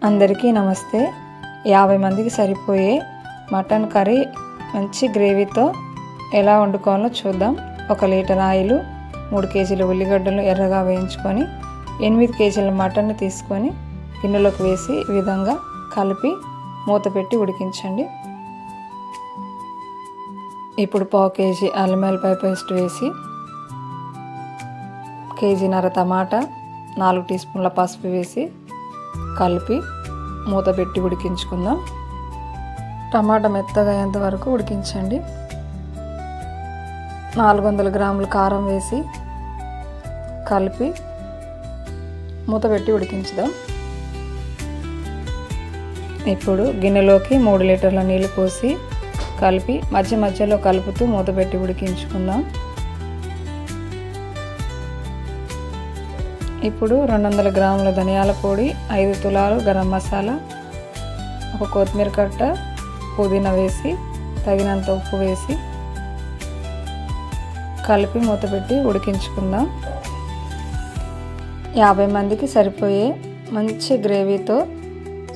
అందరికీ నమస్తే. 50 మందికి సరిపోయే మటన్ కర్రీ మంచి గ్రేవీతో ఎలా వండుకోవాలో చూద్దాం. 1 లీటర్ ఆయిల్, 3 కేజీల ఉల్లిగడ్డలు ఎర్రగా వేయించుకొని 8 కేజీల మటన్ తీసుకొని గిన్నెలోకి వేసి ఈ విధంగా కలిపి మూత పెట్టి ఉడికించండి. ఇప్పుడు 1/2 కేజీ అల్లం వెల్లిపాయ పేస్ట్ వేసి, కేజీన్నర టమాటా, 4 టీ స్పూన్ల పసుపు వేసి కలిపి మూత పెట్టి ఉడికించుకుందాం. టమాటా మెత్తగా అయ్యేంత వరకు ఉడికించండి. 400 గ్రాముల కారం వేసి కలిపి మూత పెట్టి ఉడికించుదాం. ఇప్పుడు గిన్నెలోకి 3 లీటర్ల నీళ్ళు పోసి కలిపి మధ్యలో కలుపుతూ మూత పెట్టి ఉడికించుకుందాం. ఇప్పుడు 200 గ్రాముల ధనియాల పొడి, 5 తులాలు గరం మసాలా, 1 కొత్తిమీర కట్ట, పుదీనా వేసి తగినంత ఉప్పు వేసి కలిపి మూత పెట్టి ఉడికించుకుందాం. 50 మందికి సరిపోయే మంచి గ్రేవీతో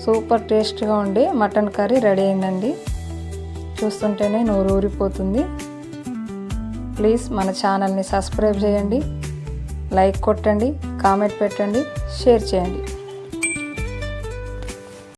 సూపర్ టేస్ట్గా ఉండే మటన్ కర్రీ రెడీ అయిందండి. చూస్తుంటేనే నోరు ఊరిపోతుంది. ప్లీజ్ మన ఛానల్ని సబ్స్క్రైబ్ చేయండి, లైక్ కొట్టండి, కామెంట్ పెట్టండి, షేర్ చేయండి.